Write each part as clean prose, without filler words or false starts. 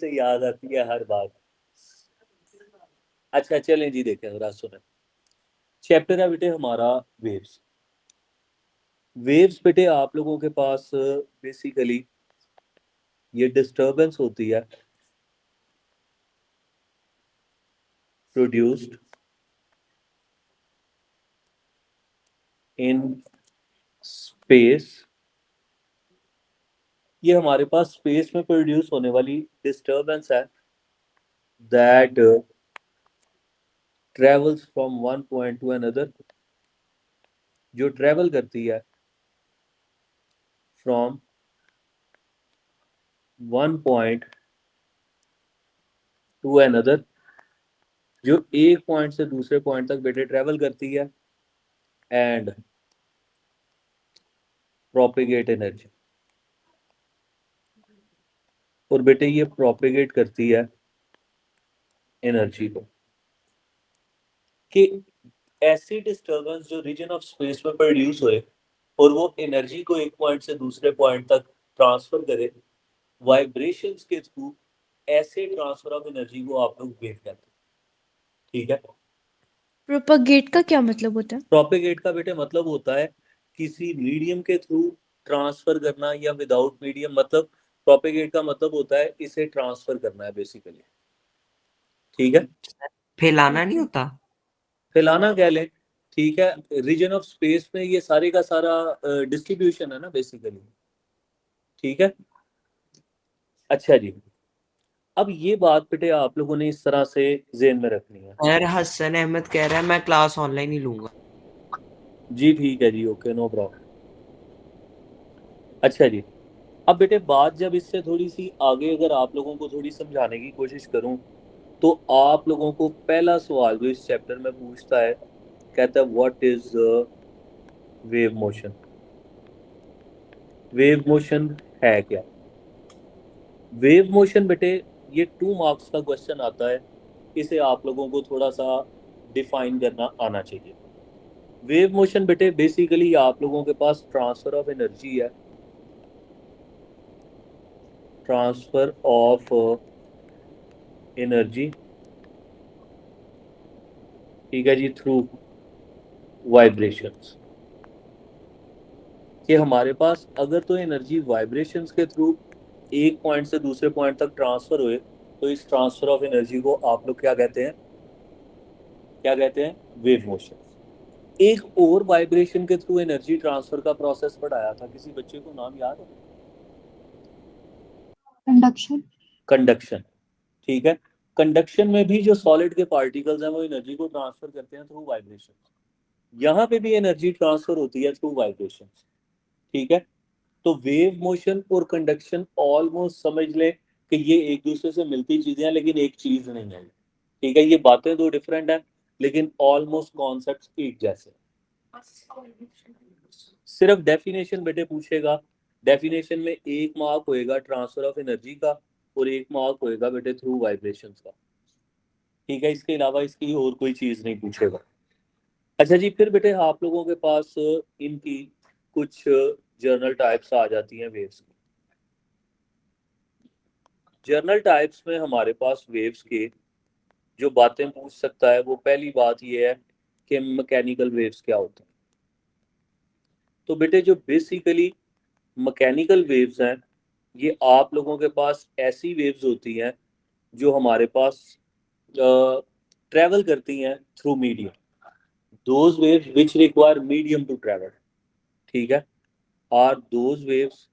से याद आती है हर बात। अच्छा चलें जी, देखें जरा सुने। चैप्टर है बेटे हमारा वेव्स। वेव्स बेटे आप लोगों के पास बेसिकली ये डिस्टरबेंस होती है प्रोड्यूस्ड इन स्पेस। ये हमारे पास स्पेस में प्रोड्यूस होने वाली डिस्टरबेंस है that travels from one point two another, जो ट्रेवल करती है from one point two another, जो एक पॉइंट से दूसरे पॉइंट तक बेटे ट्रेवल करती है एंड प्रोपेगेट एनर्जी। और बेटे ये प्रोपेगेट करती है एनर्जी को। कि ऐसी डिस्टरबेंस जो रीजन ऑफ स्पेस में प्रोड्यूस हुए और वो एनर्जी को एक पॉइंट से दूसरे पॉइंट तक ट्रांसफर करे वाइब्रेशंस के थ्रू, ऐसे ट्रांसफर ऑफ एनर्जी को आप लोग वेव कहते हैं। ठीक है। प्रोपगेट का क्या मतलब होता है? प्रोपेगेट का बेटे मतलब होता है किसी मीडियम के थ्रू ट्रांसफर करना या विदाउट मीडियम, मतलब प्रोपेगेट का मतलब होता है इसे ट्रांसफर करना है बेसिकली। ठीक है। फैलाना नहीं होता? फैलाना कह लें। ठीक है। रीजन ऑफ स्पेस में ये सारे का सारा डिस्ट्रीब्यूशन है ना बेसिकली। ठीक है। अच्छा जी, अब ये बात बेटे आप लोगों ने इस तरह से जेन में रखनी है। यार हसन अहमद कह रहा है मैं क्लास ऑनलाइन ही लूंगा। जी ठीक है जी, ओके नो प्रॉब्लम। अच्छा जी, अब बेटे बात जब इससे थोड़ी सी आगे अगर आप लोगों को थोड़ी समझाने की कोशिश करूं, तो आप लोगों को पहला सवाल जो इस चैप्टर में पूछता है, कहता है what is wave motion. Wave motion है क्या? वेव मोशन बेटे ये 2 मार्क्स का क्वेश्चन आता है, इसे आप लोगों को थोड़ा सा डिफाइन करना आना चाहिए। वेव मोशन बेटे बेसिकली आप लोगों के पास ट्रांसफर ऑफ एनर्जी है, ट्रांसफर ऑफ एनर्जी। ठीक है जी, थ्रू वाइब्रेशंस। कि हमारे पास अगर तो एनर्जी वाइब्रेशंस के थ्रू एक पॉइंट से दूसरे पॉइंट तक ट्रांसफर हुए, तो इस ट्रांसफर ऑफ एनर्जी को आप लोग क्या कहते हैं? क्या कहते हैं? Wave motion. एक और वाइब्रेशन के थ्रू एनर्जी ट्रांसफर का प्रोसेस पढ़ाया था, किसी बच्चे को नाम याद है? कंडक्शन। कंडक्शन। ठीक है। कंडक्शन में भी जो सॉलिड के पार्टिकल्स हैं वो एनर्जी को ट्रांसफर करते हैं थ्रू वाइब्रेशन। यहाँ पे भी एनर्जी ट्रांसफर होती है थ्रू वाइब्रेशन। ठीक है। तो वेव मोशन और कंडक्शन ऑलमोस्ट समझ लें कि ये एक दूसरे से मिलती चीजें हैं, लेकिन एक चीज नहीं है। ठीक है, ये बातें दो डिफरेंट हैं, लेकिन ऑलमोस्ट कॉन्सेप्ट्स एक जैसे। सिर्फ डेफिनेशन बेटे पूछेगा, डेफिनेशन में एक मार्क होएगा ट्रांसफर ऑफ एनर्जी का और एक मार्क होएगा बेटे थ्रू वाइब्रेशंस का। ठीक है, इसके अलावा इसकी और कोई चीज नहीं पूछेगा। अच्छा जी, फिर बेटे आप लोगों के पास इनकी कुछ जर्नल टाइप्स आ जाती हैं वेव्स की। जर्नल टाइप्स में हमारे पास वेव्स के जो बातें पूछ सकता है, वो पहली बात ये है कि मैकेनिकल वेव्स क्या होते हैं। तो बेटे जो बेसिकली मैकेनिकल वेव्स हैं, ये आप लोगों के पास ऐसी वेव्स होती हैं जो हमारे पास ट्रेवल करती हैं through medium. Those waves which require medium to travel, ठीक है, are those waves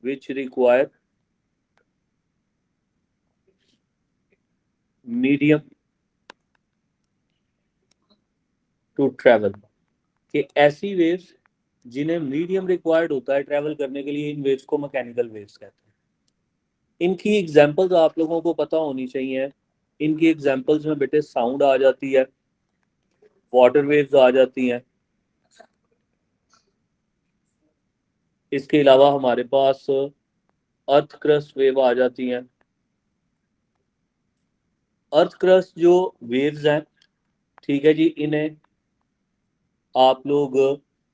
which require medium to travel. कि ऐसी वेव्स जिन्हें मीडियम रिक्वायर्ड होता है ट्रेवल करने के लिए, इन वेव्स को मैकेनिकल वेव्स कहते हैं। इनकी एग्जांपल्स आप लोगों को पता होनी चाहिए। इनकी एग्जांपल्स में बेटे साउंड आ जाती है, वाटर वेव्स आ जाती हैं। इसके अलावा हमारे पास अर्थ क्रस्ट वेव आ जाती हैं। अर्थ क्रस्ट जो वेव्स हैं, ठीक है जी, इन्हें आप लोग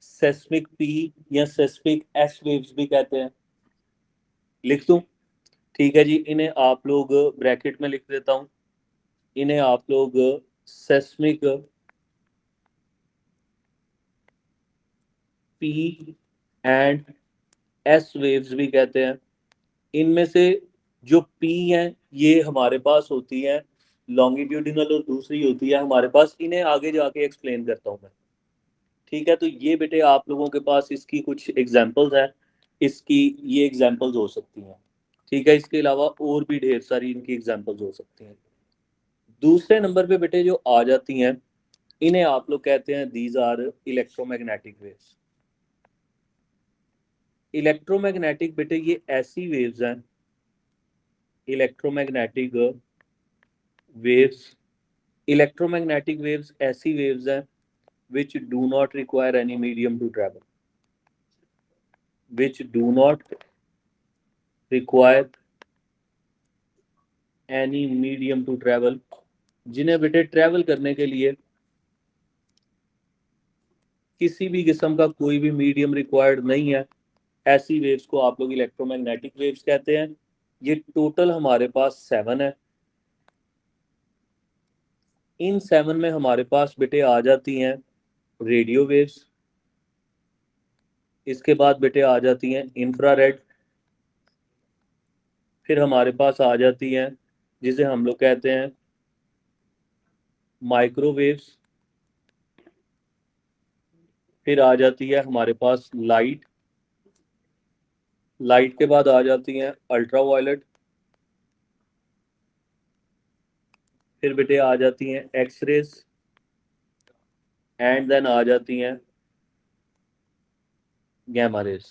सेस्मिक पी या सेस्मिक एस वेव्स भी कहते हैं। लिख दूं? ठीक है जी, इन्हें आप लोग ब्रैकेट में लिख देता हूं, इन्हें आप लोग seismic P and S waves भी कहते हैं। इनमें से जो पी हैं ये हमारे पास होती है लॉन्गिट्यूडिनल और दूसरी होती है हमारे पास, इन्हें आगे जाके एक्सप्लेन करता हूँ मैं। ठीक है, तो ये बेटे आप लोगों के पास इसकी कुछ एग्जांपल्स हैं, इसकी ये एग्जांपल्स हो सकती हैं। ठीक है, इसके अलावा और भी ढेर सारी इनकी एग्जांपल्स हो सकती हैं। दूसरे नंबर पे बेटे जो आ जाती हैं, इन्हें आप लोग कहते हैं these are electromagnetic waves. Electromagnetic बेटे ये ऐसी वेव्स हैं, इलेक्ट्रोमैग्नेटिक वेव्स, इलेक्ट्रोमैग्नेटिक वेव्स ऐसी वेव्स हैं which do not require any medium to travel, which do not require any medium to travel, जिन्हें बेटे ट्रैवल करने के लिए किसी भी किस्म का कोई भी मीडियम रिक्वायर्ड नहीं है, ऐसी वेव्स को आप लोग इलेक्ट्रोमैग्नेटिक वेव्स कहते हैं। ये टोटल हमारे पास 7 है। इन 7 में हमारे पास बेटे आ जाती हैं रेडियो वेव्स, इसके बाद बेटे आ जाती हैं इंफ्रारेड, फिर हमारे पास आ जाती हैं जिसे हम लोग कहते हैं माइक्रोवेव्स, फिर आ जाती है हमारे पास लाइट, लाइट के बाद आ जाती हैं अल्ट्रावायलेट, फिर बेटे आ जाती हैं एक्सरेज, एंड देन आ जाती हैं गैमा रेज।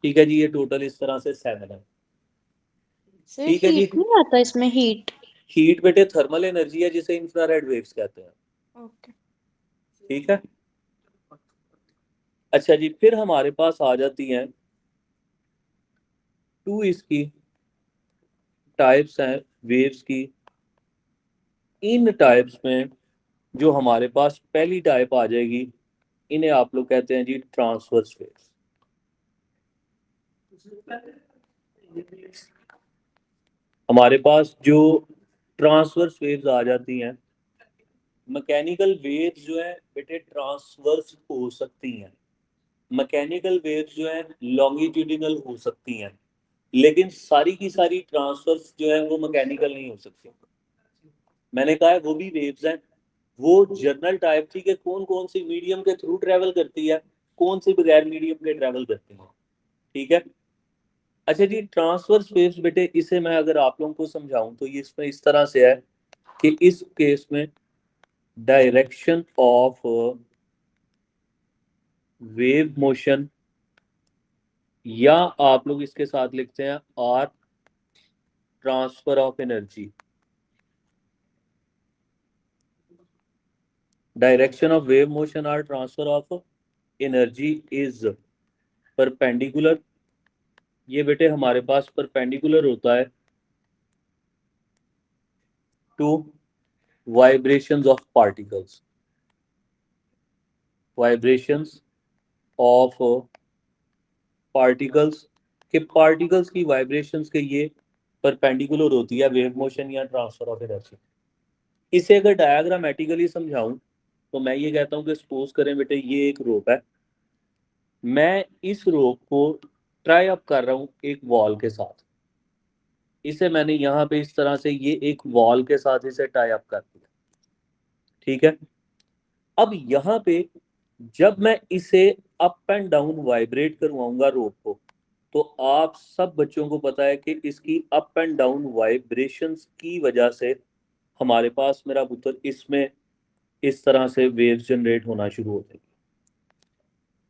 ठीक है जी, ये टोटल इस तरह से 7 है। सर ठीक है जी, हीट नहीं आता इसमें, हीट? हीट बेटे थर्मल एनर्जी है जिसे इंफ्रारेड वेव्स कहते हैं। ओके। ठीक है, अच्छा जी, फिर हमारे पास आ जाती हैं 2 इसकी टाइप्स हैं वेव्स की। इन टाइप्स में जो हमारे पास पहली टाइप आ जाएगी, इन्हें आप लोग कहते हैं जी ट्रांसवर्स वेव्स। हमारे पास जो ट्रांसवर्स वेव्स आ जाती हैं, मैकेनिकल वेव्स जो है बेटे ट्रांसवर्स हो सकती हैं, मैकेनिकल वेव्स जो है लॉन्गिट्यूडिनल हो सकती हैं, लेकिन सारी की सारी ट्रांसवर्स जो है वो मैकेनिकल नहीं हो सकती। मैंने कहा है वो भी वेव्स हैं, वो जर्नल टाइप थी कि कौन कौन सी मीडियम के थ्रू ट्रेवल करती है, कौन सी बगैर मीडियम के ट्रेवल करती है। ठीक है, अच्छा जी, ट्रांसवर्स वेव्स बेटे इसे मैं अगर आप लोगों को समझाऊं तो ये इसमें इस तरह से है कि इस केस में डायरेक्शन ऑफ वेव मोशन, या आप लोग इसके साथ लिखते हैं are transfer of energy, direction of wave motion are transfer of energy is perpendicular. ये बेटे हमारे पास परपेंडिकुलर होता है to vibrations of particles, vibrations of particles, के पार्टिकल्स की वाइब्रेशंस के ये परपेंडिकुलर होती है वेव मोशन या ट्रांसफर ऑफ एनर्जी। इसे अगर डायग्रामेटिकली समझाऊं तो मैं ये कहता हूं कि सपोज करें बेटे ये एक रोप है, मैं इस रोप को ट्राई अप कर रहा हूं एक वॉल के साथ, इसे मैंने यहाँ पे इस तरह से ये एक वॉल के साथ इसे टाई अप कर दिया। ठीक है, अब यहाँ पे जब मैं इसे अप एंड डाउन वाइब्रेट करवाऊंगा रोप को, तो आप सब बच्चों को पता है कि इसकी अप एंड डाउन वाइब्रेशंस की वजह से हमारे पास मेरा पुत्र इसमें इस तरह से वेव्स जनरेट होना शुरू हो जाएगी।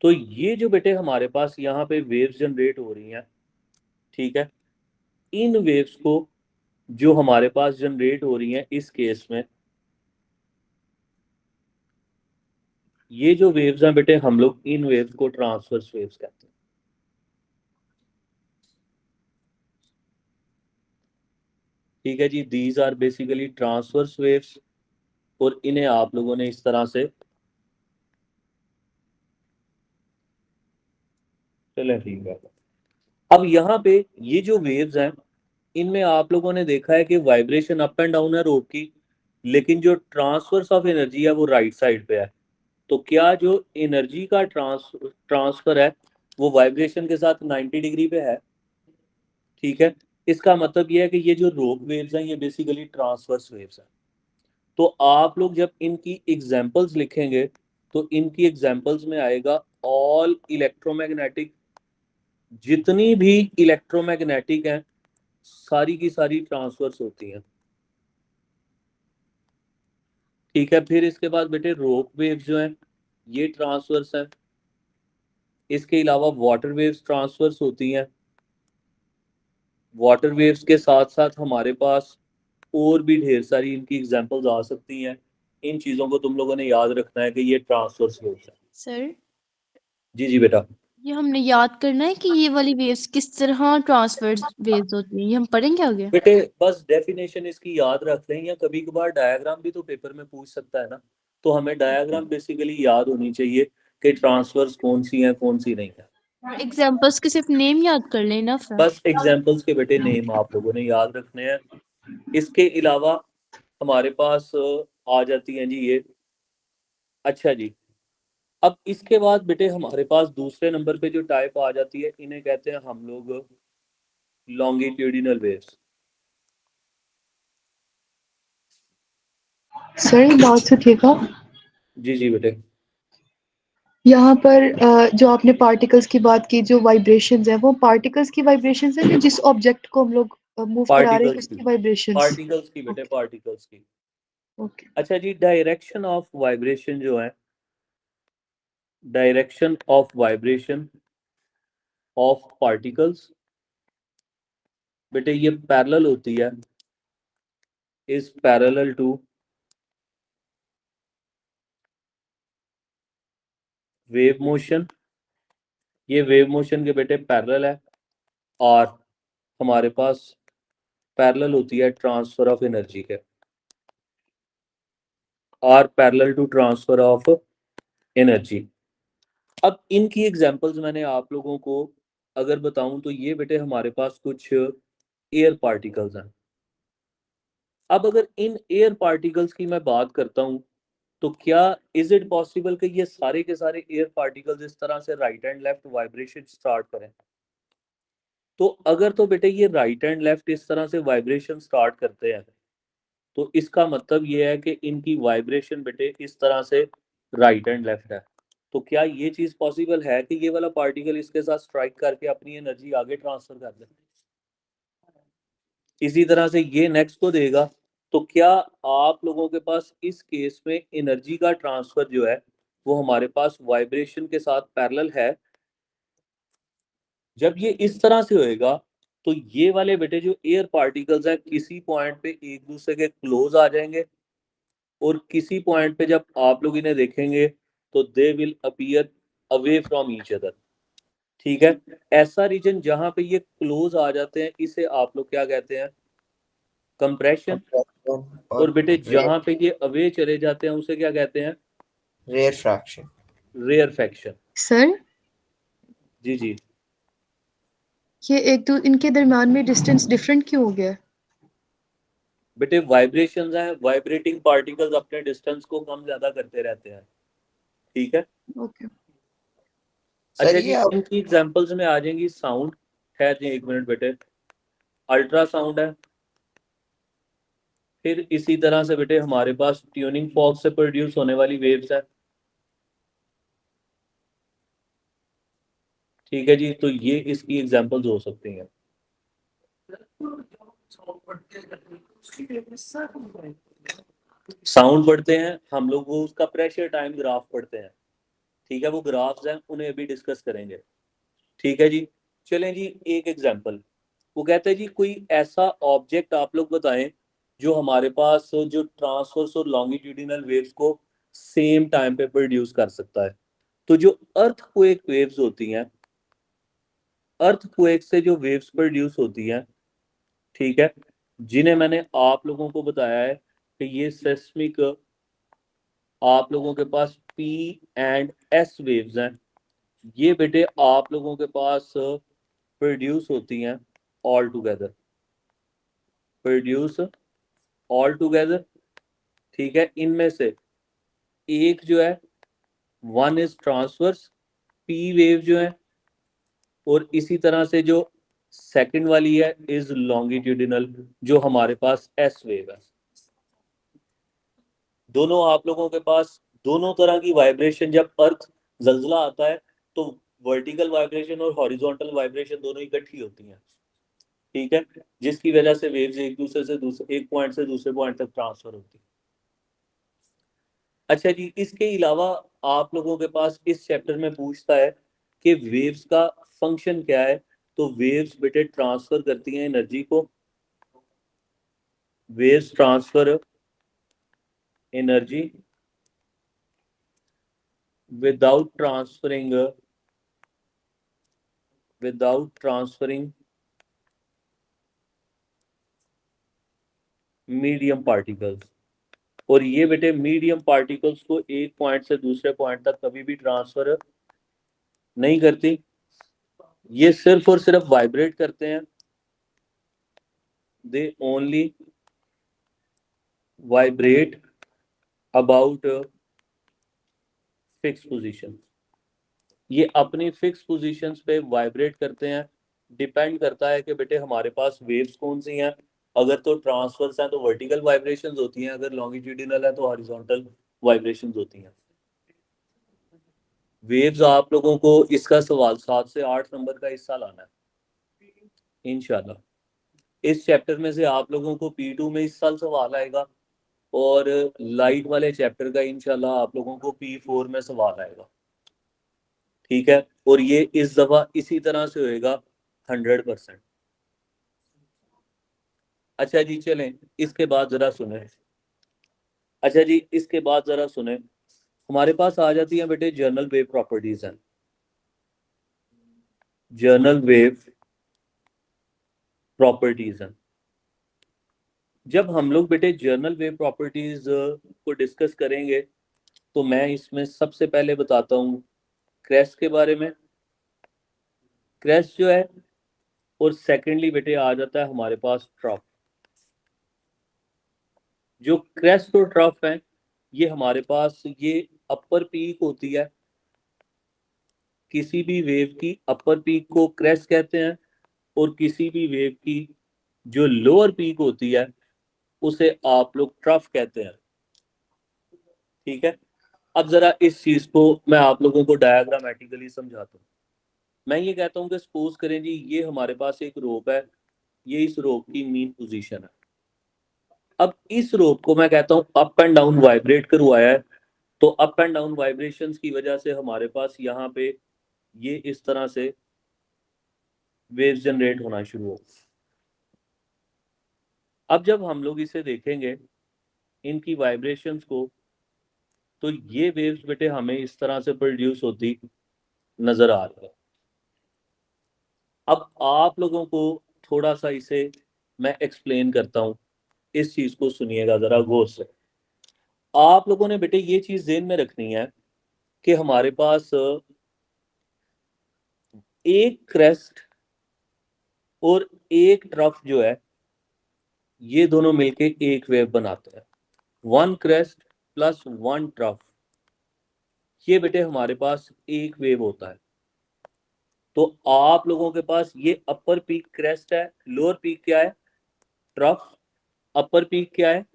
तो ये जो बेटे हमारे पास यहाँ पे वेव्स जनरेट हो रही हैं, ठीक है, इन वेव्स को जो हमारे पास जनरेट हो रही हैं इस केस में, ये जो वेव्स हैं बेटे हम लोग इन वेव्स को ट्रांसवर्स वेव्स कहते हैं। ठीक है जी, these are basically transverse waves, और इन्हें आप लोगों ने इस तरह से, चले ठीक है, अब यहाँ पे ये जो वेव्स हैं इनमें आप लोगों ने देखा है कि वाइब्रेशन अप एंड डाउन है रोप की, लेकिन जो ट्रांसफर्स ऑफ एनर्जी है वो राइट साइड पे है। तो क्या जो एनर्जी का ट्रांसफर है वो वाइब्रेशन के साथ 90 डिग्री पे है? ठीक है, इसका मतलब ये है कि ये जो रोप वेव्स हैं ये बेसिकली ट्रांसवर्स वेव्स हैं। तो आप लोग जब इनकी एग्जांपल्स लिखेंगे तो इनकी एग्जांपल्स में आएगा ऑल इलेक्ट्रोमैग्नेटिक, जितनी भी इलेक्ट्रोमैग्नेटिक हैं सारी की सारी ट्रांसवर्स होती हैं। ठीक है, फिर इसके बाद बेटे रोप वेव्स जो हैं ये ट्रांसवर्स हैं। इसके अलावा वाटर वेव्स ट्रांसवर्स होती हैं। वाटर वेव्स के साथ साथ हमारे पास और भी ढेर सारी इनकी एग्जांपल्स आ सकती हैं। इन चीज़ों को तुम लोगों ने याद रखना है कि ये ट्रांसवर्स वेव्स हैं। सर जी जी बेटा। ये हमने याद करना है कि ये वाली वेव्स किस तरह ट्रांसवर्स वेव्स होती हैं, ये हम पढ़ेंगे आगे। बेटे बस डेफिनेशन इसकी याद रख लें, या कभी कभार डायग्राम भी तो पेपर में पूछ सकता है ना, तो हमें डायग्राम बेसिकली याद होनी चाहिए कि ट्रांसफर्स कौन सी हैं कौन सी नहीं है। और एग्जांपल्स के सिर्फ नेम याद कर लेना फिर। बस एग्जाम्पल्स के बेटे नेम आप लोगों ने याद रखने हैं। इसके अलावा हमारे पास आ जाती हैं जी ये। अच्छा जी, अब इसके बाद बेटे हमारे पास दूसरे नंबर पे जो टाइप आ जाती है इन्हें कहते हैं हम लोग लॉन्गिट्यूडिनल वेव्स। सर बात सुनिएगा, जी जी बेटे। यहाँ पर जो आपने पार्टिकल्स की बात की, जो वाइब्रेशंस है वो पार्टिकल्स की वाइब्रेशंस है, जो जिस ऑब्जेक्ट को हम लोग मूव करा रहे हैं पार्टिकल्स की, उसकी वाइब्रेशंस। पार्टिकल्स की बेटे, ओके पार्टिकल्स की। ओके। अच्छा जी, डायरेक्शन ऑफ वाइब्रेशन जो है, direction of vibration of particles बेटे ये पैरेलल होती है, is parallel to wave motion. ये वेव मोशन के बेटे पैरेलल है, और हमारे पास पैरेलल होती है ट्रांसफर ऑफ एनर्जी के, are parallel to transfer of energy. अब इनकी एग्जांपल्स मैंने आप लोगों को अगर बताऊं तो ये बेटे हमारे पास कुछ एयर पार्टिकल्स हैं। अब अगर इन एयर पार्टिकल्स की मैं बात करता हूं तो क्या इज इट पॉसिबल कि ये सारे के सारे एयर पार्टिकल्स इस तरह से right and left vibration start करें? तो अगर तो बेटे ये राइट एंड लेफ्ट इस तरह से वाइब्रेशन स्टार्ट करते हैं तो इसका मतलब ये है कि इनकी वाइब्रेशन बेटे इस तरह से राइट एंड लेफ्ट है। तो क्या ये चीज पॉसिबल है कि ये वाला पार्टिकल इसके साथ स्ट्राइक करके अपनी एनर्जी आगे ट्रांसफर कर दे? इसी तरह से ये नेक्स्ट को देगा। तो क्या आप लोगों के पास इस केस में एनर्जी का ट्रांसफर जो है वो हमारे पास वाइब्रेशन के साथ पैरेलल है? जब ये इस तरह से होएगा तो ये वाले बेटे जो एयर पार्टिकल्स हैं किसी पॉइंट पे एक दूसरे के क्लोज आ जाएंगे, और किसी पॉइंट पे जब आप लोग इन्हें देखेंगे तो they will appear away from each other. ठीक है, ऐसा रीजन जहां पे ये क्लोज आ जाते हैं इसे आप लोग क्या कहते हैं? कंप्रेशन। और बेटे जहां पे ये अवे चले जाते हैं उसे क्या कहते हैं? Rarefaction. Rarefaction. Sir ji जी ये एक दो इनके दरम्यान में डिस्टेंस डिफरेंट क्यों हो गया है? बेटे वाइब्रेशंस हैं, वाइब्रेटिंग पार्टिकल्स अपने डिस्टेंस को कम ज्यादा करते रहते हैं। ठीक है। ओके सर अच्छा ये जी, आप इनकी एग्जांपल्स में आ जाएंगी साउंड। ठहर जी एक मिनट बेटे। अल्ट्रासाउंड है। फिर इसी तरह से बेटे हमारे पास ट्यूनिंग फॉर्क से प्रोड्यूस होने वाली वेव्स है। ठीक है जी, तो ये इसकी एग्जांपल्स हो सकती हैं। साउंड पढ़ते हैं हम लोग, वो उसका प्रेशर टाइम ग्राफ पढ़ते हैं। ठीक है, वो ग्राफ्स हैं उन्हें अभी डिस्कस करेंगे। ठीक है जी, चलें जी एक एग्जांपल। वो कहते हैं जी कोई ऐसा ऑब्जेक्ट आप लोग बताएं जो हमारे पास जो ट्रांसवर्स और लॉन्गिट्यूडिनल वेव्स को सेम टाइम पे प्रोड्यूस कर सकता है। तो जो अर्थक्वेक वेव्स होती हैं, अर्थक्वेक से जो वेव्स प्रोड्यूस होती हैं, ठीक है, जिन्हें मैंने आप लोगों को बताया है कि ये सेस्मिक आप लोगों के पास P एंड S वेव्स हैं। ये बेटे आप लोगों के पास प्रोड्यूस होती हैं all together, produce all together, ठीक है। इनमें से एक जो है one is transverse P wave जो है, और इसी तरह से जो सेकंड वाली है इज लॉन्गिट्यूडिनल जो हमारे पास एस वेव है। दोनों आप लोगों के पास दोनों तरह की वाइब्रेशन, जब अर्थ जल्जला आता है तो वर्टिकल वाइब्रेशन और हॉरिजॉन्टल वाइब्रेशन दोनों इकट्ठी होती हैं, ठीक है, जिसकी वजह से वेव्स एक दूसरे से दूसरे एक पॉइंट से दूसरे पॉइंट तक ट्रांसफर होती है। अच्छा जी, इसके अलावा आप लोगों के पास इस चैप्टर में पूछता है कि वेव्स का फंक्शन क्या है। तो वेव्स बेटे ट्रांसफर करती हैं एनर्जी को, waves transfer energy without transferring medium particles. और ये बेटे मीडियम पार्टिकल्स को एक पॉइंट से दूसरे पॉइंट तक कभी भी ट्रांसफर नहीं करती, ये सिर्फ और सिर्फ वाइब्रेट करते हैं। They only vibrate about fix position, ये अपनी फिक्स पोजीशंस पे वाइब्रेट करते हैं। डिपेंड करता है कि बेटे हमारे पास वेव्स कौन सी हैं। अगर तो ट्रांसवर्स हैं तो वर्टिकल वाइब्रेशंस होती हैं, अगर लॉन्गिट्यूडिनल है तो हॉरिजॉन्टल वाइब्रेशंस होती हैं। वेव्स आप लोगों को इसका सवाल 7 से 8 नंबर का हिस्सा लाना है इंशाल्लाह। इस चैप्टर में से आप लोगों को P2 में इस साल सवाल आएगा, और लाइट वाले चैप्टर का इंशाल्लाह आप लोगों को P4 में सवाल आएगा, ठीक है। और ये इस दफा इसी तरह से होएगा 100%। अच्छा जी चलें, इसके बाद जरा सुने। अच्छा जी, इसके बाद जरा सुने, हमारे पास आ जाती है बेटे जर्नल वेव प्रॉपर्टीज हैं। जर्नल वेव प्रॉपर्टीज हैं। जब हम लोग बेटे जर्नल वेव प्रॉपर्टीज को डिस्कस करेंगे तो मैं इसमें सबसे पहले बताता हूँ क्रेस्ट के बारे में। क्रेस्ट जो है, और सेकेंडली बेटे आ जाता है हमारे पास ट्रफ। जो क्रेस्ट और ट्रफ है ये हमारे पास ये अपर पीक होती है। किसी भी वेव की अपर पीक को क्रेस्ट कहते हैं, और किसी भी वेव की जो लोअर पीक होती है उसे आप लोग ट्रफ कहते हैं, ठीक है। अब जरा इस चीज को मैं आप लोगों को डायग्रामेटिकली समझाता हूँ। मैं ये कहता हूँ कि सपोज करें जी ये हमारे पास एक रोप है, ये इस रोप की मीन पोजीशन है। अब इस रोप को मैं कहता हूँ अप एंड डाउन वाइब्रेट करवाया है, तो अप एंड डाउन वाइब्रेशंस की वजह से हमारे पास यहाँ पे ये इस तरह से वेव्स जनरेट होना शुरू हो। अब जब हम लोग इसे देखेंगे इनकी वाइब्रेशंस को, तो ये वेव्स बेटे हमें इस तरह से प्रोड्यूस होती नजर आ रही है। अब आप लोगों को थोड़ा सा इसे मैं एक्सप्लेन करता हूँ, इस चीज को सुनिएगा जरा गौर से। आप लोगों ने बेटे ये चीज ध्यान में रखनी है कि हमारे पास एक क्रेस्ट और एक ट्रफ जो है ये दोनों मिलके एक वेव बनाते हैं। One crest plus one trough, ये बेटे हमारे पास एक वेव होता है। तो आप लोगों के पास ये अपर पीक क्रेस्ट है, लोअर पीक क्या है? ट्रफ। अपर पीक क्या है?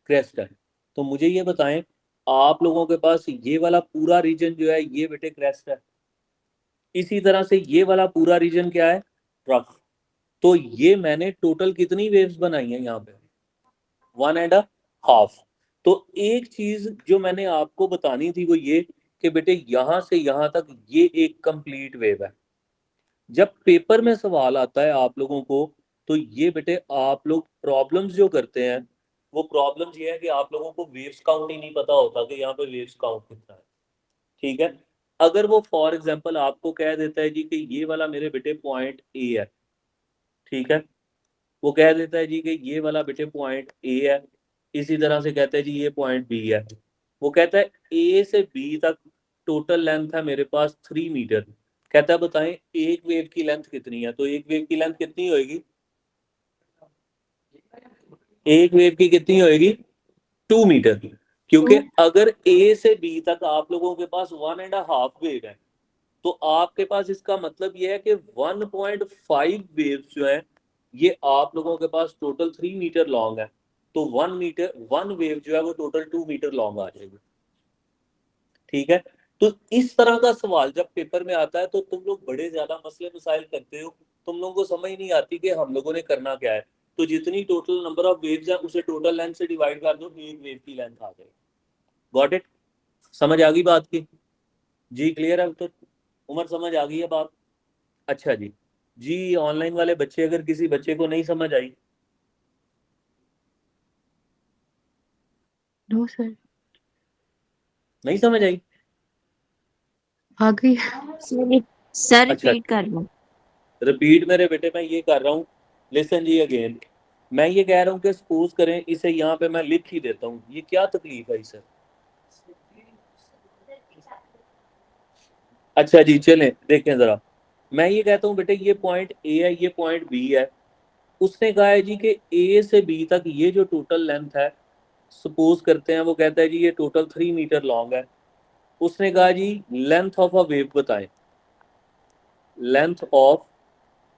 क्रेस्ट है। तो मुझे ये बताएं, आप लोगों के पास ये वाला पूरा रीजन जो है ये बेटे क्रेस्ट है, इसी तरह से ये वाला पूरा रीजन क्या है? ट्रफ। तो ये मैंने टोटल कितनी वेव्स बनाई हैं यहाँ पे? 1.5। तो एक चीज जो मैंने आपको बतानी थी वो ये कि बेटे यहां से यहां तक ये एक कंप्लीट वेव है। जब पेपर में सवाल आता है आप लोगों को, तो ये बेटे आप लोग प्रॉब्लम्स जो करते हैं वो प्रॉब्लम्स ये है कि आप लोगों को वेव्स काउंट ही नहीं पता होता कि यहाँ पे वेव्स काउंट कितना है, ठीक है। अगर वो फॉर एग्जांपल आपको कह देता है जी कि ये वाला मेरे बेटे पॉइंट ए है, ठीक है, वो कह देता है जी कि ये वाला बेटे पॉइंट ए है, इसी तरह से कहता है जी ये पॉइंट बी है। वो कहता है ए से बी तक टोटल लेंथ है मेरे पास 3 मीटर, कहता है बताएं एक वेव की लेंथ कितनी है, तो एक वेव की लेंथ कितनी होगी, एक वेव की कितनी होगी 2 मीटर, क्योंकि अगर ए से बी तक आप लोगों के पास 1.5 वेव है, तो आपके पास इसका मतलब यह है कि 1.5 वेव्स जो है ये आप लोगों के पास टोटल 3 मीटर लॉन्ग है, तो 1 वेव जो है वो टोटल 2 मीटर लॉन्ग आ जाएगी। ठीक है, तो इस तरह का सवाल जब पेपर में आता है तो तुम लोग बड़े ज्यादा मसले मसाइल करते हो, तुम लोगों को समझ नहीं आती कि हम लोगों ने करना क्या है। तो जितनी टोटल नंबर ऑफ वेव्स है उसे टोटल लेंथ से डिवाइड कर दो, एक वेव की लेंथ आ जाएगी। Got it? समझ आ गई बात की? जी क्लियर है? तो उमर समझ आ गई है बात? अच्छा जी। जी ऑनलाइन वाले बच्चे, अगर किसी बच्चे को नहीं समझ आई? नो सर, नहीं समझ आई? आ गई। सर अच्छा, रिपीट कर लो। रिपीट मेरे बेटे मैं ये कर रहा हूँ, लिसन जी अगेन। मैं ये कह रहा हूँ कि सपोज करें इसे यहाँ पे मैं लिख ही देता हूँ, ये क्या तकलीफ है इसे? अच्छा जी चलें देखें जरा, मैं ये कहता हूँ बेटे ये पॉइंट ए है, ये पॉइंट बी है। उसने कहा है जी कि ए से बी तक ये जो टोटल लेंथ है, सपोज करते हैं वो कहता है जी ये टोटल 3 मीटर लॉन्ग है। उसने कहा जी लेंथ ऑफ अ वेव बताएं, लेंथ ऑफ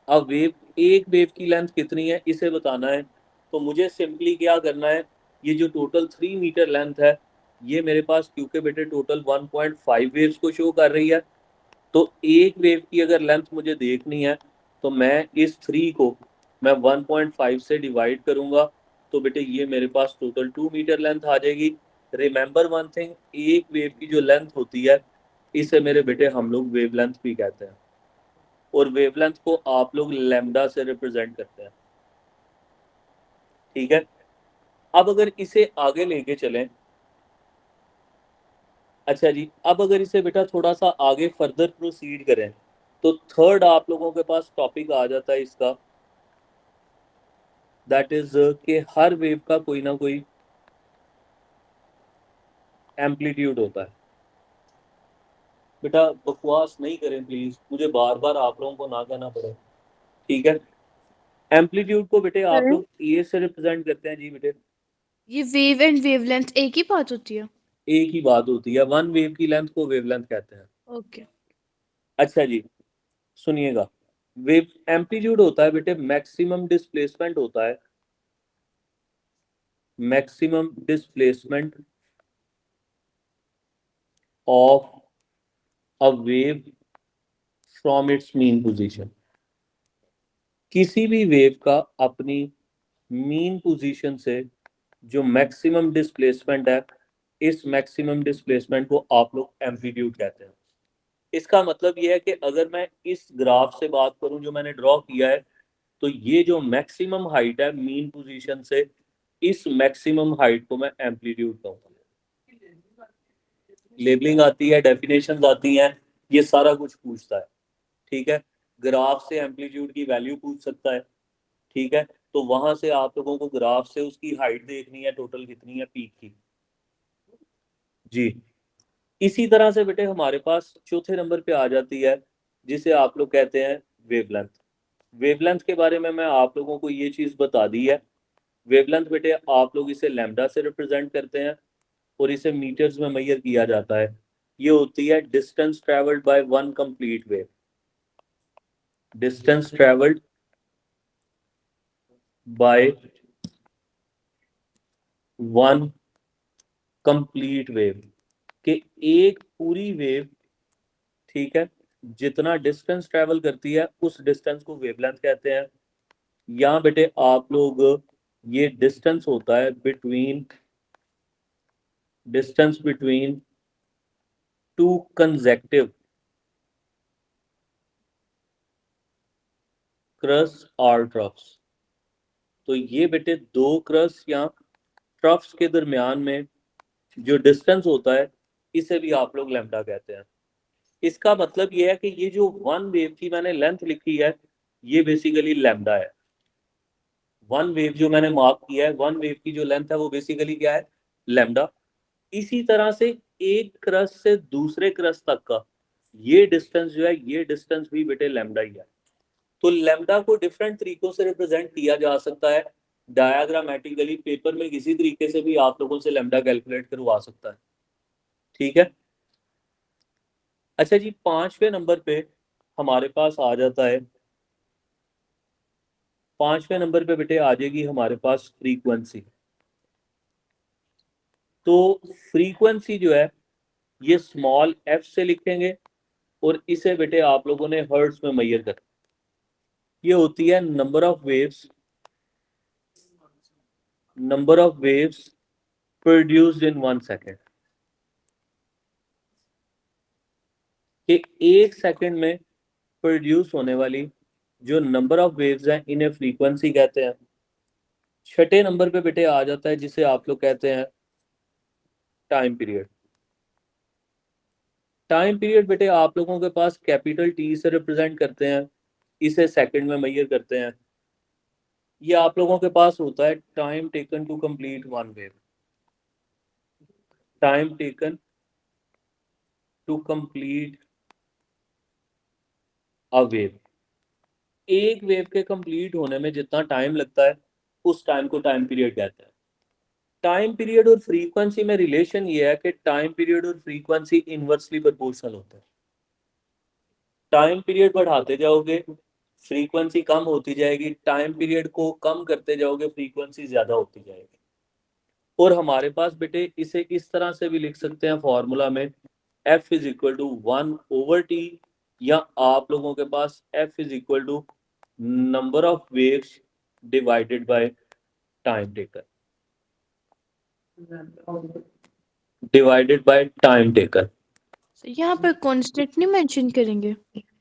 अ वेव, एक वेव की लेंथ कितनी है इसे बताना है। तो मुझे सिंपली क्या करना है, ये जो टोटल 3 मीटर लेंथ है ये मेरे पास क्योंकि बेटे टोटल 1.5 वेव्स को शो कर रही है, तो एक वेव की अगर लेंथ मुझे देखनी है तो मैं इस 3 को मैं 1.5 से डिवाइड करूंगा, तो बेटे ये मेरे पास टोटल 2 मीटर लेंथ आ जाएगी। रिमेंबर वन थिंग, एक वेव की जो लेंथ होती है इसे मेरे बेटे हम लोग वेव लेंथ भी कहते हैं, और वेवलेंथ को आप लोग लैम्डा से रिप्रेजेंट करते हैं। ठीक है, अब अगर इसे आगे लेके चलें, अच्छा जी, अब अगर इसे बेटा थोड़ा सा आगे फर्दर प्रोसीड करें तो थर्ड आप लोगों के पास टॉपिक आ जाता है इसका, दैट इज कि हर वेव का कोई ना कोई एम्पलीट्यूड होता है। बेटा बकवास नहीं करें प्लीज, मुझे बार बार आप लोगों को ना कहना पड़े। ठीक है, एम्पलीट्यूड को बेटे आप सर लोग ए से रिप्रेजेंट करते हैं जी बेटे। ये वेव एंड वेवलेंथ एक ही बात होती है? एक ही बात होती है, वन वेव की लेंथ को वेवलेंथ कहते हैं। ओके। अच्छा जी सुनिएगा, वेव एम्पलीट्यूड होता है बेटे मैक्सिमम डिस्प्लेसमेंट होता है, maximum displacement of a wave from its mean position. किसी भी वेव का अपनी मीन पोजीशन से जो मैक्सिमम डिस्प्लेसमेंट है, इस मैक्सिमम डिस्प्लेसमेंट को आप लोग एम्पलीट्यूड कहते हैं। इसका मतलब यह है कि अगर मैं इस ग्राफ से बात करूं जो मैंने ड्रॉ किया है, तो ये जो मैक्सिमम हाइट है मीन पोजीशन से, इस मैक्सिमम हाइट को मैं एम्पलीट्यूड कहूंगा। लेबलिंग आती है, डेफिनेशंस आती हैं, ये सारा कुछ पूछता है। ठीक है, ग्राफ से एम्पलीट्यूड की वैल्यू पूछ सकता है। ठीक है, तो वहां से आप लोगों को ग्राफ से उसकी हाइट देखनी है टोटल कितनी है पीक की। जी, इसी तरह से बेटे हमारे पास चौथे नंबर पे आ जाती है जिसे आप लोग कहते हैं वेवलेंथ। वेवलेंथ के बारे में मैं आप लोगों को ये चीज बता दी है। वेवलेंथ बेटे आप लोग इसे लैम्डा से रिप्रेजेंट करते हैं और इसे मीटर्स में मेजर किया जाता है। ये होती है distance travelled by one complete wave, distance travelled by one complete wave, कि एक पूरी वेव, ठीक है, जितना डिस्टेंस ट्रेवल करती है उस डिस्टेंस को वेवलेंथ कहते हैं। यहाँ बेटे आप लोग ये डिस्टेंस होता है between, distance between two consecutive crust और ट्रफ्स। तो ये बेटे दो क्रस्ट या ट्रफ्स के दरमियान में जो डिस्टेंस होता है इसे भी आप लोग लैम्डा कहते हैं। इसका मतलब ये है कि ये जो वन वेव की मैंने लेंथ लिखी है ये बेसिकली लैम्डा है। वन वेव जो मैंने मार्क किया है, वन वेव की जो लेंथ है वो बेसिकली क्या है, लैम्डा। इसी तरह से एक क्रस्ट से दूसरे क्रस्ट तक का ये डिस्टेंस जो है, ये डिस्टेंस भी बेटे लैम्डा ही है। तो लैम्डा को डिफरेंट तरीकों से रिप्रेजेंट किया जा सकता है डायग्रामेटिकली, पेपर में किसी तरीके से भी आप लोगों से लैम्डा कैलकुलेट करवा सकता है, ठीक है। अच्छा जी, 5वें नंबर पे हमारे पास आ जाता है, 5वें नंबर पे बेटे आ जाएगी हमारे पास फ्रीक्वेंसी। तो फ्रीक्वेंसी जो है ये स्मॉल एफ से लिखेंगे और इसे बेटे आप लोगों ने हर्ट्ज में मेजर कर, ये होती है number of waves produced in 1 second, कि 1 सेकेंड में प्रोड्यूस होने वाली जो नंबर ऑफ वेव्स हैं इन्हें फ्रीक्वेंसी कहते हैं। छठे नंबर पे बेटे आ जाता है जिसे आप लोग कहते हैं टाइम पीरियड। टाइम पीरियड बेटे आप लोगों के पास कैपिटल टी से रिप्रेजेंट करते हैं, इसे सेकंड में मेजर करते हैं। ये आप लोगों के पास होता है time taken to complete one wave, time taken to complete a wave. एक वेव के कंप्लीट होने में जितना टाइम लगता है उस टाइम को टाइम पीरियड कहते हैं। टाइम पीरियड और फ्रीक्वेंसी में रिलेशन ये है कि टाइम पीरियड और फ्रीक्वेंसी इनवर्सली प्रोपोर्शनल होते हैं। टाइम पीरियड बढ़ाते जाओगे फ्रीक्वेंसी कम होती जाएगी, टाइम पीरियड को कम करते जाओगे फ्रीक्वेंसी ज्यादा होती जाएगी। और हमारे पास बेटे इसे इस तरह से भी लिख सकते हैं फॉर्मूला में, F is equal to 1/T, या आप लोगों के पास F is equal to number of waves divided by time taken, divided by time taken. यहाँ पर कांस्टेंट नहीं मेंशन करेंगे?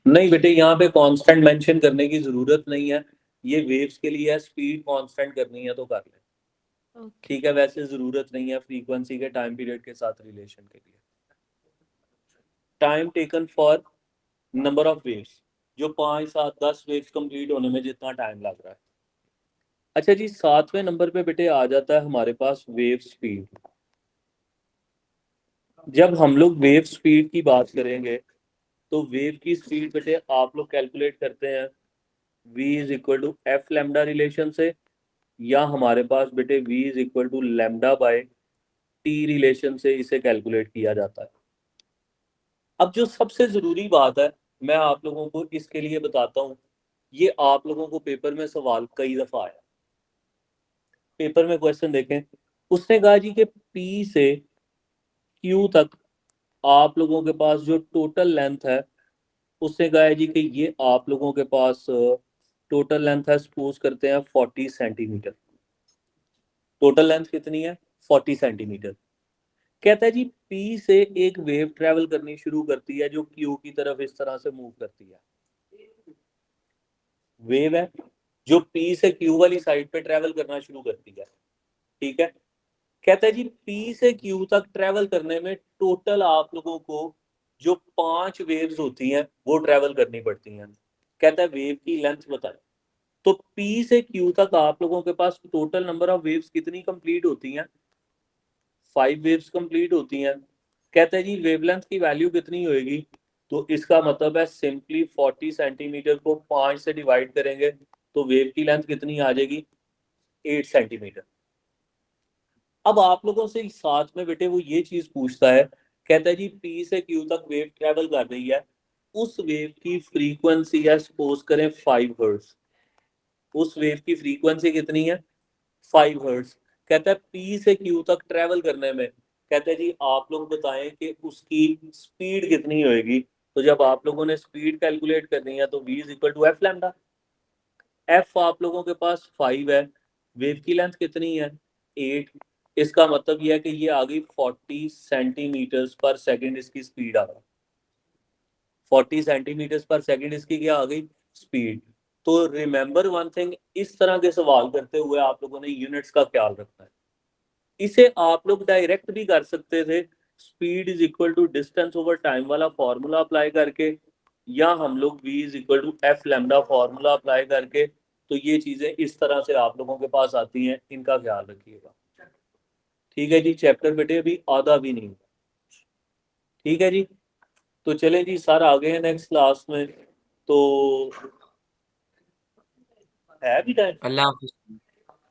नहीं बेटे, यहाँ पे कांस्टेंट मेंशन करने की जरूरत नहीं है, ये वेव्स के लिए है, स्पीड कांस्टेंट करनी है तो कर ले, ओके। ठीक है। वैसे जरूरत नहीं है फ्रीक्वेंसी के टाइम पीरियड के साथ रिलेशन के लिए। Time taken for number of waves, जो 5, 7, 10 वेव्स कंप्लीट होने में जितना टाइम लग रहा है। अच्छा जी, 7वें नंबर पे बेटे आ जाता है हमारे पास वेव स्पीड। जब हम लोग वेव स्पीड की बात करेंगे तो वेव की स्पीड बेटे आप लोग कैलकुलेट करते हैं v is equal to F lambda relation से, या हमारे पास बेटे v is equal to lambda by T relation से इसे कैलकुलेट किया जाता है। अब जो सबसे जरूरी बात है मैं आप लोगों को इसके लिए बताता हूँ, ये आप लोगों को पेपर में सवाल कई दफा आया। पेपर में क्वेश्चन देखें, उसने कहा जी कि P से Q तक आप लोगों के पास जो टोटल लेंथ है, उसने कहा है जी कि ये आप लोगों के पास टोटल लेंथ है, सपोज करते हैं 40 सेंटीमीटर। टोटल लेंथ कितनी है? 40 सेंटीमीटर। कहता है जी P से एक वेव ट्रेवल करनी शुरू करती है जो Q की तरफ इस तरह से मूव करती है। वेव है जो P से Q वाली साइड पे ट्रेवल करना शुरू करती है, ठीक है। कहता है जी P से Q तक ट्रेवल करने में टोटल आप लोगों को जो 5 वेव्स होती हैं वो ट्रेवल करनी पड़ती हैं। कहता है वेव की लेंथ बताएं। तो P से Q तक आप लोगों के पास टोटल नंबर ऑफ वेव्स कितनी कंप्लीट होती हैं? 5 वेव्स कंप्लीट होती हैं। कहता है जी वेवलेंथ की वैल्यू कितनी होएगी? तो इसका मतलब है सिंपली 40 सेंटीमीटर को 5 से डिवाइड करेंगे तो वेव की लेंथ कितनी आ जाएगी? 8 सेंटीमीटर। अब आप लोगों से साथ में बेटे वो ये चीज पूछता है, कहता है जी P से Q तक वेव ट्रेवल कर रही है, उस वेव की फ्रीक्वेंसी है सपोज करें 5 हर्ट्ज। उस वेव की फ्रीक्वेंसी कितनी है? 5 हर्ट्ज। कहता है P से Q तक ट्रेवल करने में, कहता है जी आप लोग बताएं कि उसकी स्पीड कितनी होएगी। तो जब आप लोगों ने स्पीड कैलकुलेट करनी है तो v is equal to F lambda. F आप लोगों के पास 5 है, वेव की लेंथ कितनी है? 8। इसका मतलब यह है कि ये आ गई 40 सेंटीमीटर पर सेकेंड इसकी स्पीड आ गई। 40 सेंटीमीटर पर सेकेंड इसकी क्या आ गई? स्पीड। तो रिमेंबर वन थिंग, इस तरह के सवाल करते हुए आप लोगों ने यूनिट्स का ख्याल रखना है। इसे आप लोग डायरेक्ट भी कर सकते थे, speed is equal to distance over time वाला फॉर्मूला अप्लाई करके, या हम लोग v is equal to F lambda formula apply करके। तो ये चीजें इस तरह से आप लोगों के पास आती हैं, इनका ख्याल रखिएगा। ठीक है जी, चैप्टर बेटे अभी आधा भी नहीं, ठीक है जी। तो चलें जी, सर आ गए हैं नेक्स्ट क्लास में, तो है भी टाइम? अल्लाह हाफिज।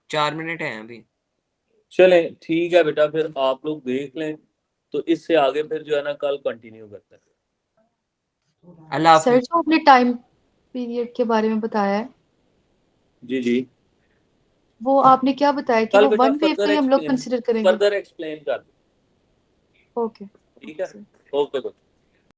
4 मिनट है अभी। चलें ठीक है बेटा, फिर आप लोग देख लें, तो इससे आगे फिर जो है ना कल कंटिन्यू करते हैं। अल्लाह सर हाफिज। जो आपने टाइम पीरियड के बारे में बताया है जी जी, वो आपने क्या बताया कि कल वो बेटा वन वेव का ही हम लोग कंसिडर करेंगे? फर्दर एक्सप्लेन कर, ओके ठीक है, ओके।